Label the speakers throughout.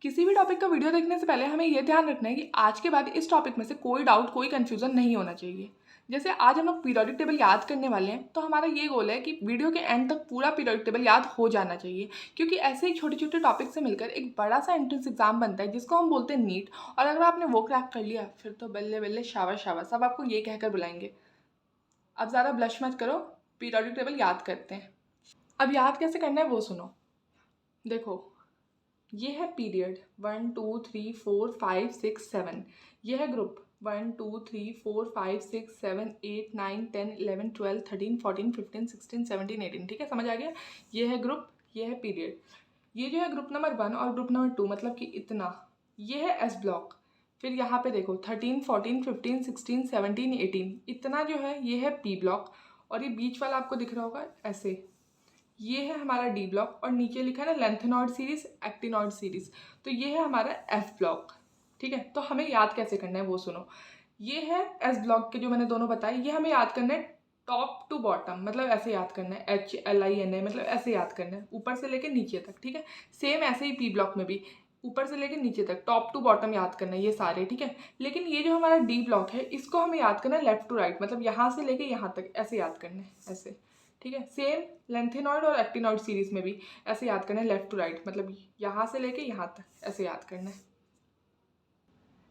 Speaker 1: किसी भी टॉपिक का वीडियो देखने से पहले हमें यह ध्यान रखना है कि आज के बाद इस टॉपिक में से कोई डाउट, कोई कन्फ्यूज़न नहीं होना चाहिए। जैसे आज हम लोग पीरियोडिक टेबल याद करने वाले हैं, तो हमारा ये गोल है कि वीडियो के एंड तक पूरा पीरियोडिक टेबल याद हो जाना चाहिए, क्योंकि ऐसे ही छोटे छोटे टॉपिक से मिलकर एक बड़ा सा एंट्रेंस एग्जाम बनता है जिसको हम बोलते हैं नीट। और अगर आपने वो क्रैक कर लिया फिर तो बल्ले बल्ले, शाबाश शाबाश, सब आपको ये कहकर बुलाएंगे। अब ज़्यादा ब्लश मत करो, पीरियोडिक टेबल याद करते हैं। अब याद कैसे करना है वो सुनो। देखो, ये है पीरियड 1 2 3 4 5 6 7। ये है ग्रुप 1 2 3 4 5 6 7 8 9 10 11 12 13 14 15 16 17 18। ठीक है, समझ आ गया। ये है ग्रुप, ये है पीरियड। ये जो है ग्रुप नंबर 1 और ग्रुप नंबर 2, मतलब कि इतना। ये है एस ब्लॉक। फिर यहाँ पे देखो 13 14 15 16 17 18, इतना जो है ये है पी ब्लॉक। और ये बीच वाला आपको दिख रहा होगा ऐसे, ये है हमारा डी ब्लॉक। और नीचे लिखा है ना लेंथेनॉइड सीरीज, एक्टिनॉइड सीरीज, तो ये है हमारा एफ ब्लॉक। ठीक है, तो हमें याद कैसे करना है वो सुनो। ये है एस ब्लॉक के जो मैंने दोनों बताए, ये हमें याद करना है टॉप टू बॉटम, मतलब ऐसे याद करना है, HLINA, मतलब ऐसे याद करना है ऊपर से लेकर नीचे तक। ठीक है, सेम ऐसे ही पी ब्लॉक में भी ऊपर से लेकर नीचे तक टॉप टू बॉटम याद करना है ये सारे। ठीक है, लेकिन ये जो हमारा डी ब्लॉक है इसको हमें याद करना है लेफ्ट टू राइट, मतलब यहाँ से लेके यहाँ तक ऐसे याद करना है, ऐसे। ठीक है, सेम लेंथेनॉइड और एक्टिनॉइड सीरीज में भी ऐसे याद करना है लेफ्ट टू राइट, मतलब यहाँ से लेके यहाँ तक ऐसे याद करना है।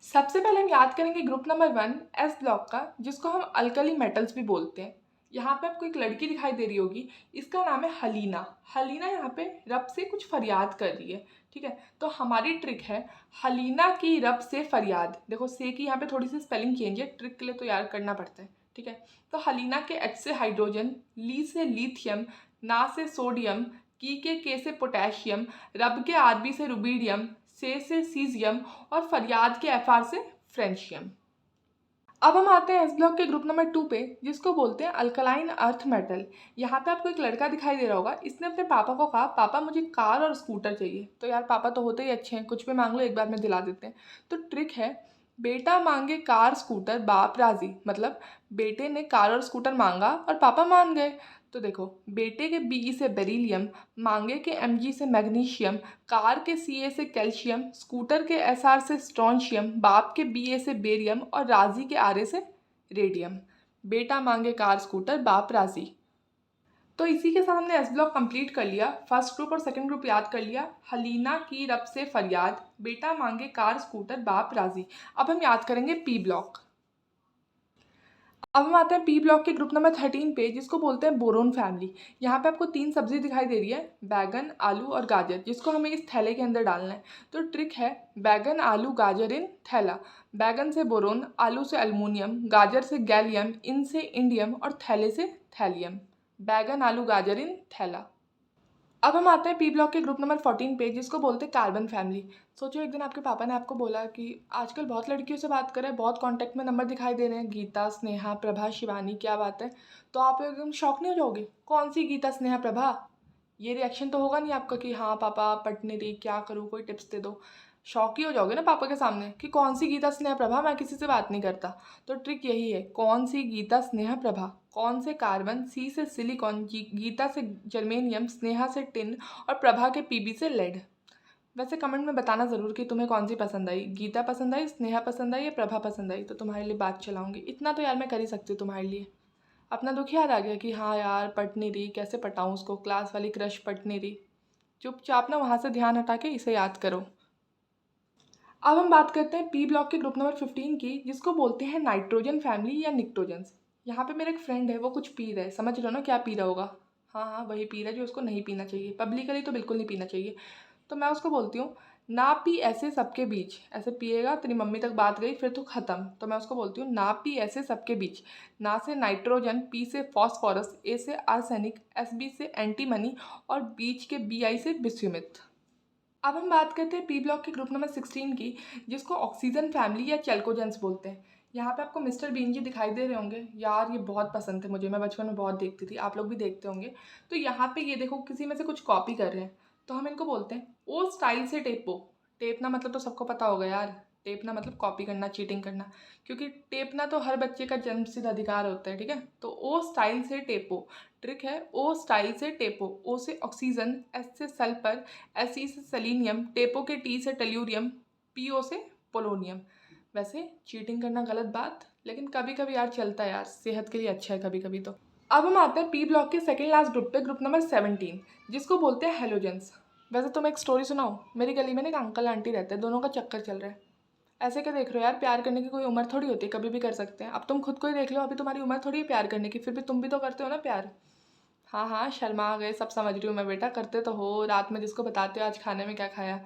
Speaker 1: सबसे पहले हम याद करेंगे ग्रुप नंबर 1 एस ब्लॉक का, जिसको हम अल्कली मेटल्स भी बोलते हैं। यहाँ पे आपको एक लड़की दिखाई दे रही होगी, इसका नाम है हलीना। हलीना यहाँ पे रब से कुछ फरियाद कर रही है। ठीक है, तो हमारी ट्रिक है हलीना की रब से फरियाद। देखो, से की यहाँ पे थोड़ी सी स्पेलिंग चेंज है, ट्रिक के लिए तो याद करना पड़ता है। ठीक है, तो हलीना के H से हाइड्रोजन, ली से लिथियम, ना से सोडियम, की के K से पोटेशियम, रब के RB से रुबीडियम, से सीजियम, और फरियाद के FR से फ्रेंशियम। अब हम आते हैं एस ब्लॉक के ग्रुप नंबर 2 पे, जिसको बोलते हैं अल्कलाइन अर्थ मेटल। यहाँ पे आपको एक लड़का दिखाई दे रहा होगा, इसने अपने पापा को कहा पापा मुझे कार और स्कूटर चाहिए। तो यार पापा तो होते ही अच्छे हैं, कुछ भी मांग लो एक बार में दिला देते हैं। तो ट्रिक है, बेटा मांगे कार स्कूटर बाप राजी, मतलब बेटे ने कार और स्कूटर मांगा और पापा मान गए। तो देखो, बेटे के BE से बेरिलियम, मांगे के MG से मैग्नीशियम, कार के CA से कैल्शियम, स्कूटर के SR से स्ट्रॉन्शियम, बाप के BA से बेरियम और राजी के RA से रेडियम। बेटा मांगे कार स्कूटर बाप राजी। तो इसी के साथ हमने एस ब्लॉक कंप्लीट कर लिया। फर्स्ट ग्रुप और सेकंड ग्रुप याद कर लिया। हलीना की रब से फरियाद, बेटा मांगे कार स्कूटर बाप राजी। अब हम याद करेंगे पी ब्लॉक। अब हम आते हैं पी ब्लॉक के ग्रुप नंबर 13 पे, जिसको बोलते हैं बोरोन फैमिली। यहाँ पे आपको 3 सब्जी दिखाई दे रही है, बैगन, आलू और गाजर, जिसको हमें इस थैले के अंदर डालना है। तो ट्रिक है, बैगन आलू गाजर इन थैला। बैगन से बोरोन, आलू से अल्मोनियम, गाजर से गैलियम, इन से इंडियम और थैले से थैलियम। बैगन आलू गाजर इन थैला। अब हम आते हैं पी ब्लॉक के ग्रुप नंबर 14 पे, जिसको बोलते हैं कार्बन फैमिली। सोचो एक दिन आपके पापा ने आपको बोला कि आजकल बहुत लड़कियों से बात करें, बहुत कांटेक्ट में नंबर दिखाई दे रहे हैं, गीता, स्नेहा, प्रभा, शिवानी, क्या बात है। तो आप एकदम शॉक नहीं हो जाओगे, कौन सी गीता, स्नेहा, प्रभा। ये रिएक्शन तो होगा नहीं आपका कि हाँ पापा पढ़ने रही, क्या करूँ, कोई टिप्स दे दो। शॉक ही हो जाओगे ना पापा के सामने कि कौन सी गीता, स्नेहा, प्रभा, मैं किसी से बात नहीं करता। तो ट्रिक यही है, कौन सी गीता, स्नेहा, प्रभा, कौन से कार्बन, सी से सिलिकॉन, गीता से जर्मेनियम, स्नेहा से टिन और प्रभा के PB से लेड। वैसे कमेंट में बताना ज़रूर कि तुम्हें कौन सी पसंद आई, गीता पसंद आई, स्नेहा पसंद आई या प्रभा पसंद आई, तो तुम्हारे लिए बात चलाऊंगी। इतना तो यार मैं कर ही सकती हूँ तुम्हारे लिए। अपना दुख याद आ गया कि हाँ यार पढ़ नहीं रही, कैसे पटाऊँ उसको, क्लास वाली क्रश पढ़ नहीं रही। चुपचाप ना वहाँ से ध्यान हटा के इसे याद करो। अब हम बात करते हैं पी ब्लॉक के ग्रुप नंबर 15 की, जिसको बोलते हैं नाइट्रोजन फैमिली या निक्टोजेंस। यहाँ पे मेरा एक फ्रेंड है, वो कुछ पी रहा है, समझ लो ना क्या पी रहा होगा। हाँ हाँ, वही पी रहा है जो उसको नहीं पीना चाहिए, पब्लिकली तो बिल्कुल नहीं पीना चाहिए। तो मैं उसको बोलती हूँ ना पी ऐसे सबके बीच, ऐसे पिएगा तेरी मम्मी तक बात गई फिर तो ख़त्म। तो मैं उसको बोलती हूँ ना पी ऐसे सबके बीच, ना से नाइट्रोजन, पी से फॉस्फोरस, ए से आर्सेनिक, SB से एंटीमनी और बीच के BI से बिस्यूमिथ। अब हम बात करते हैं पी ब्लॉक के ग्रुप नंबर 16 की, जिसको ऑक्सीजन फैमिली या चैल्कोजेंस बोलते हैं। यहाँ पे आपको मिस्टर बीन जी दिखाई दे रहे होंगे, यार ये बहुत पसंद थे मुझे, मैं बचपन में बहुत देखती थी, आप लोग भी देखते होंगे। तो यहाँ पे ये देखो किसी में से कुछ कॉपी कर रहे हैं, तो हम इनको बोलते हैं ओ स्टाइल से टेपो। टेपना मतलब तो सबको पता होगा यार, टेपना मतलब कॉपी करना, चीटिंग करना, क्योंकि टेपना तो हर बच्चे का जन्मसिद्ध अधिकार होता है, ठीक है। तो ओ स्टाइल से टेपो, ट्रिक है ओ स्टाइल से टेपो। ओ से ऑक्सीजन, एस से सल्फर, एस ई से सेलीनियम, टेपो के टी से टेल्यूरियम, पी ओ से पोलोनियम। वैसे चीटिंग करना गलत बात, लेकिन कभी कभी यार चलता है यार, सेहत के लिए अच्छा है कभी कभी तो। अब हम आते हैं पी ब्लॉक के सेकेंड लास्ट ग्रुप पे, ग्रुप नंबर 17, जिसको बोलते हैं हेलोजेंस। वैसे तो मैं एक स्टोरी सुनाऊँ, मेरी गली में ना एक अंकल आंटी रहते हैं, दोनों का चक्कर चल रहा है। ऐसे क्या देख रहे हो यार, प्यार करने की कोई उम्र थोड़ी होती है, कभी भी कर सकते हैं। अब तुम खुद को ही देख लो, अभी तुम्हारी उम्र थोड़ी है प्यार करने की, फिर भी तुम भी तो करते हो ना प्यार। हाँ हाँ शर्मा गए, सब समझ रही हूँ मैं बेटा, करते तो हो, रात में जिसको बताते हो आज खाने में क्या खाया।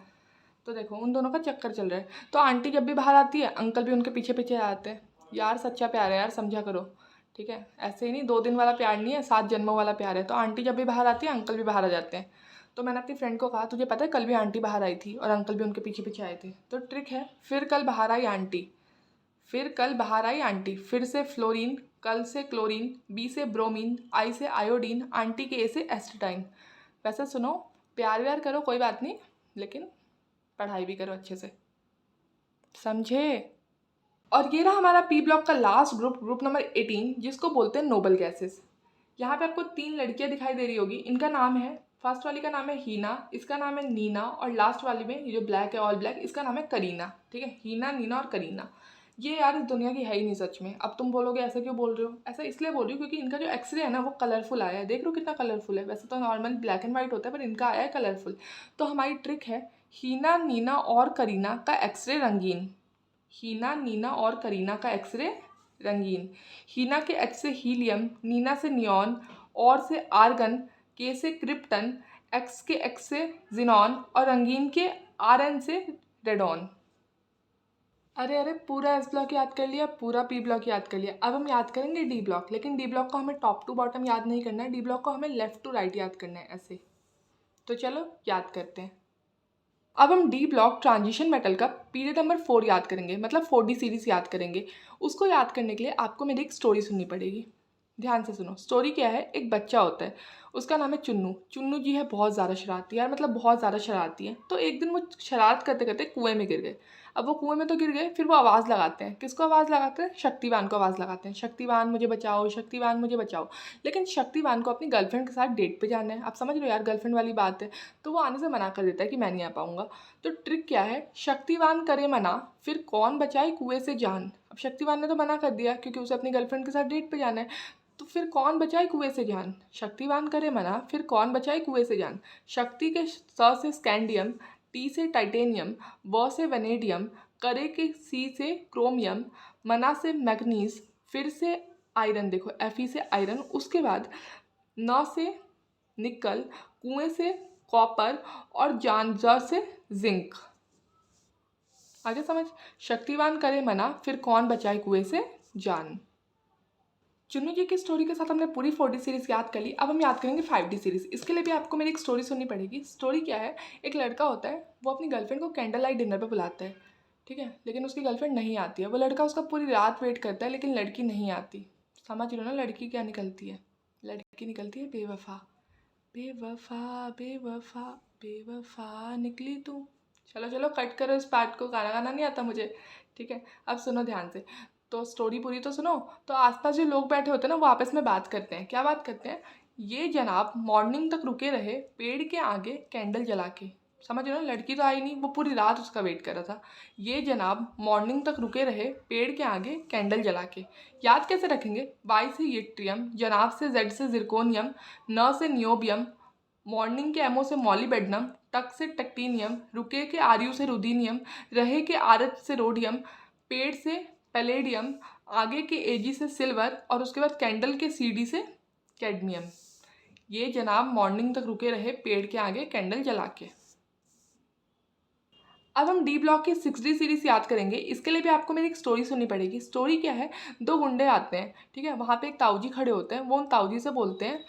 Speaker 1: तो देखो उन दोनों का चक्कर चल रहा है, तो आंटी जब भी बाहर आती है अंकल भी उनके पीछे पीछे आते हैं। यार सच्चा प्यार है यार, समझा करो, ठीक है। ऐसे ही नहीं, 2 दिन वाला प्यार नहीं है, 7 जन्मों वाला प्यार है। तो आंटी जब भी बाहर आती है अंकल भी बाहर आ जाते हैं। तो मैंने अपनी फ्रेंड को कहा, तुझे पता है कल भी आंटी बाहर आई थी और अंकल भी उनके पीछे पीछे आए थे। तो ट्रिक है, फिर कल बाहर आई आंटी, फिर कल बाहर आई आंटी, फिर से फ्लोरीन, कल से क्लोरीन, बी से ब्रोमीन, आई से आयोडीन, आंटी के ए से एस्टेटाइन। वैसे सुनो, प्यार व्यार करो कोई बात नहीं, लेकिन पढ़ाई भी करो अच्छे से, समझे। और ये रहा हमारा पी ब्लॉक का लास्ट ग्रुप, ग्रुप नंबर 18, जिसको बोलते हैं नोबल गैसेस। यहाँ पे आपको 3 लड़कियाँ दिखाई दे रही होगी, इनका नाम है, फर्स्ट वाली का नाम है हीना, इसका नाम है नीना, और लास्ट वाली में ये जो ब्लैक है ऑल ब्लैक, इसका नाम है करीना, ठीक है। हीना, नीना और करीना। ये यार इस दुनिया की है ही नहीं सच में। अब तुम बोलोगे ऐसा क्यों बोल रहे हो, ऐसा इसलिए बोल रही हूँ क्योंकि इनका जो एक्सरे है ना वो कलरफुल आया है, देख रहे हो कितना कलरफुल है। वैसे तो नॉर्मल ब्लैक एंड वाइट होता है, पर इनका आया है कलरफुल। तो हमारी ट्रिक है, हीना, नीना और करीना का एक्सरे रंगीन। हीना, नीना और करीना का एक्सरे रंगीन। हीना के एच से हीलियम, नीना से नियॉन, और से आर्गन, के से क्रिप्टन, एक्स के एक्स से जिनॉन, और रंगीन के आर एन से रेडॉन। अरे अरे, पूरा एस ब्लॉक याद कर लिया, पूरा पी ब्लॉक याद कर लिया। अब हम याद करेंगे डी ब्लॉक, लेकिन डी ब्लॉक को हमें टॉप टू बॉटम याद नहीं करना है, डी ब्लॉक को हमें लेफ्ट टू राइट याद करना है ऐसे। तो चलो याद करते हैं। अब हम डी ब्लॉक ट्रांजिशन मेटल का पीरियड नंबर 4 याद करेंगे, मतलब 4D सीरीज याद करेंगे। उसको याद करने के लिए आपको मेरी एक स्टोरी सुननी पड़ेगी। ध्यान से सुनो, स्टोरी क्या है, एक बच्चा होता है, उसका नाम है चुन्नू। चुन्नू जी है बहुत ज़्यादा शरारती, यार मतलब बहुत ज़्यादा शरारती है। तो एक दिन वो शरारत करते करते कुएं में गिर गए। अब वो कुएं में तो गिर गए, फिर वो आवाज़ लगाते हैं, किसको आवाज़ लगाते हैं, शक्तिवान को आवाज़ लगाते हैं, शक्तिवान मुझे बचाओ, शक्तिवान मुझे बचाओ। लेकिन शक्तिवान को अपनी गर्लफ्रेंड के साथ डेट पे जाना है। आप समझ रहे हो यार, गर्लफ्रेंड वाली बात है। तो वो आने से मना कर देता है कि मैं नहीं आ पाऊँगा। तो ट्रिक क्या है, शक्तिवान करे मना, फिर कौन बचाए कुएं से जान। अब शक्तिवान ने तो मना कर दिया क्योंकि उसे अपनी गर्लफ्रेंड के साथ डेट पे जाना है। तो फिर कौन बचाए कुएं से जान, शक्तिवान करे मना, फिर कौन बचाए कुएं से जान। शक्ति के स से स्कैंडियम, टी से टाइटेनियम, व से वेनेडियम, करे के सी से क्रोमियम, मना से मैग्नीज, फिर से आयरन, देखो Fe से आयरन, उसके बाद न से निकल, कुएं से कॉपर, और जान ज से जिंक। आगे समझ, शक्तिवान करे मना, फिर कौन बचाए कुएं से जान। चुन्नू जी की स्टोरी के साथ हमने पूरी 4D सीरीज़ याद कर ली। अब हम याद करेंगे 5D सीरीज़। इसके लिए भी आपको मेरी एक स्टोरी सुननी पड़ेगी। स्टोरी क्या है, एक लड़का होता है, वो अपनी गर्लफ्रेंड को कैंडल लाइट डिनर पे बुलाता है, ठीक है। लेकिन उसकी गर्लफ्रेंड नहीं आती है। वो लड़का उसका पूरी रात वेट करता है, लेकिन लड़की नहीं आती। समझ लो ना लड़की क्या निकलती है, लड़की निकलती है बेवफा। बेवफा बेवफा बेवफा निकली तू। चलो चलो कट करो इस पार्ट को, गाना गाना नहीं आता मुझे, ठीक है। अब सुनो ध्यान से, तो स्टोरी पूरी तो सुनो। तो आसपास जो लोग बैठे होते हैं ना, वो आपस में बात करते हैं। क्या बात करते हैं, ये जनाब मॉर्निंग तक रुके रहे पेड़ के आगे कैंडल जला के। समझ रहे हो, लड़की तो आई नहीं, वो पूरी रात उसका वेट कर रहा था। ये जनाब मॉर्निंग तक रुके रहे पेड़ के आगे कैंडल जला के। याद कैसे रखेंगे, वाई से यट्रियम, जनाब से जेड से जिरकोनियम, न से नियोबियम, मॉर्निंग के एमओ से मॉलीबेडनम, टक से टेक्टीनियम, रुके के आरयू से रुदीनियम, रहे के आरएच से रोडियम, पेड़ से पैलेडियम, आगे के एजी से सिल्वर, और उसके बाद कैंडल के सीडी से कैडमियम। ये जनाब मॉर्निंग तक रुके रहे पेड़ के आगे कैंडल जला के। अब हम डी ब्लॉक की 6D सीरीज याद करेंगे। इसके लिए भी आपको मेरी एक स्टोरी सुननी पड़ेगी। स्टोरी क्या है, 2 गुंडे आते हैं, ठीक है। वहाँ पे एक ताऊजी खड़े होते हैं। वो उन ताऊजी से बोलते हैं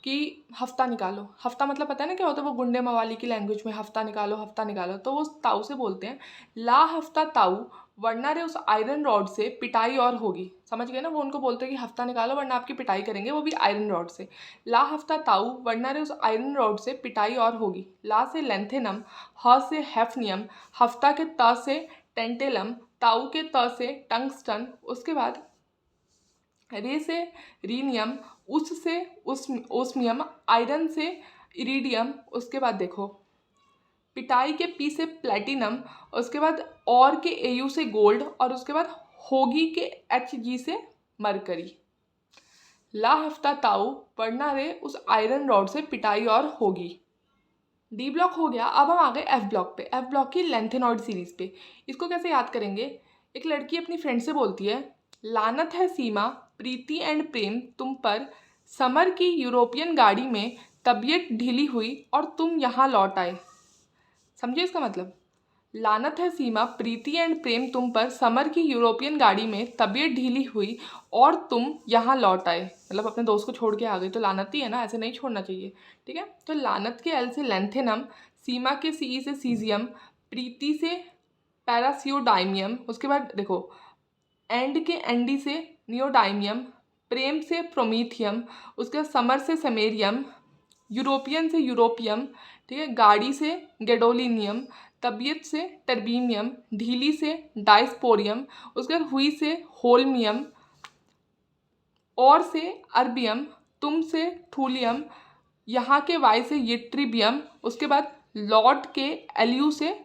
Speaker 1: कि हफ्ता निकालो। हफ्ता मतलब पता है ना क्या होता है, वो गुंडे मवाली की लैंग्वेज में, हफ्ता निकालो हफ्ता निकालो। तो वो ताऊ से बोलते हैं, ला हफ्ता ताऊ, वरना रे उस आयरन रॉड से पिटाई और होगी। समझ गए ना, वो उनको बोलते हैं कि हफ्ता निकालो वरना आपकी पिटाई करेंगे, वो भी आयरन रॉड से। ला हफ्ता ताऊ, वरना रे उस आयरन रॉड से पिटाई और होगी। ला से लेंथेनम, ह से हेफनियम, हफ्ता के त से टेंटेलम, ताऊ के त से टंगस्टन, उसके बाद रे से रीनियम, उस से ओस्मियम, आयरन से इरिडियम, उसके बाद देखो पिटाई के पी से प्लेटिनम, उसके बाद और के एयू से गोल्ड, और उसके बाद होगी के एच जी से मरकरी। ला हफ्ता ताऊ पढ़ना रे उस आयरन रॉड से पिटाई और होगी। डी ब्लॉक हो गया। अब हम आ गए एफ ब्लॉक पे। एफ ब्लॉक की लेंथेनॉइड सीरीज पे। इसको कैसे याद करेंगे? एक लड़की अपनी फ्रेंड से बोलती है, लानत है सीमा, प्रीति एंड प्रेम तुम पर, समर की यूरोपियन गाड़ी में तबीयत ढीली हुई और तुम यहाँ लौट आए। समझे इसका मतलब? लानत है सीमा, प्रीति एंड प्रेम तुम पर, समर की यूरोपियन गाड़ी में तबीयत ढीली हुई और तुम यहाँ लौट आए। मतलब अपने दोस्त को छोड़ के आ गई तो लानत ही है ना, ऐसे नहीं छोड़ना चाहिए। ठीक है, तो लानत के एल से लेंथेनम, सीमा के सी से सीजियम, प्रीति से पैरासियोडाइमियम, उसके बाद देखो एंड के एंडी से नियोडाइमियम, प्रेम से प्रोमीथियम, उसके बाद समर से सेमेरियम, यूरोपियन से यूरोपियम, ठीक है, गाड़ी से गेडोलिनियम, तबीयत से टर्बीमियम, ढीली से डायस्पोरियम, उसके बाद हुई से होल्मियम, और से अर्बियम, तुम से थूलियम, यहाँ के वाई से यिट्रिबियम, उसके बाद लॉर्ड के एलयू से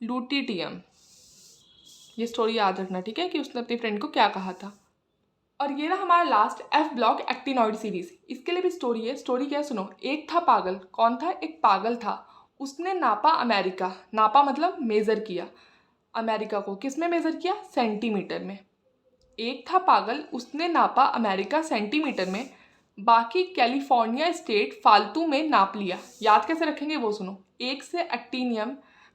Speaker 1: लूटिटियम। ये स्टोरी याद रखना, ठीक है, कि उसने अपनी फ्रेंड को क्या कहा था। और ये ना हमारा last F block actinoid series. इसके लिए भी स्टोरी है। स्टोरी क्या है सुनो। एक था पागल। कौन था? एक पागल था। उसने नापा अमेरिका। नापा मतलब मेज़र किया अमेरिका को। किस में मेज़र किया? सेंटीमीटर में। एक था पागल, उसने नापा अमेरिका सेंटीमीटर में, बाकी कैलिफोर्निया स्टेट फालतू में नाप लिया। याद कैसे रखेंगे वो सुनो। एक से एक्टीनियम,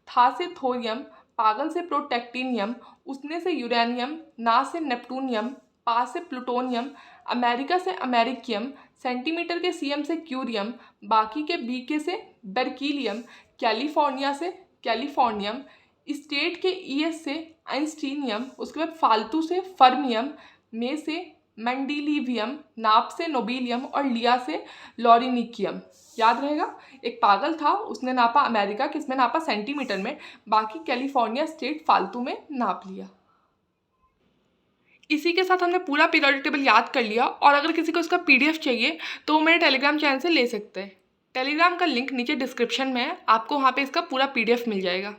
Speaker 1: था से थोरियम, पागल से प्रोटेक्टिनियम, उसने से यूरेनियम, ना से नेप्टूनियम, पा से प्लूटोनियम, अमेरिका से अमेरिकियम, सेंटीमीटर के सीएम से क्यूरियम, बाकी के बीके से बर्कीलियम, कैलिफोर्निया से कैलिफोर्नियम, स्टेट के ईएस से आइंस्टीनियम, उसके बाद फालतू से फर्मियम, में से मेंडिलीवियम, नाप से नोबिलियम, और लिया से लॉरिनिकियम। याद रहेगा। एक पागल था, उसने नापा अमेरिका, किस में नापा? सेंटीमीटर में, बाकी कैलिफोर्निया स्टेट फालतू में नाप लिया। इसी के साथ हमने पूरा पीरियोडिक टेबल याद कर लिया। और अगर किसी को इसका पीडीएफ चाहिए तो वो मेरे टेलीग्राम चैनल से ले सकते हैं। टेलीग्राम का लिंक नीचे डिस्क्रिप्शन में है, आपको वहाँ पे इसका पूरा पीडीएफ मिल जाएगा।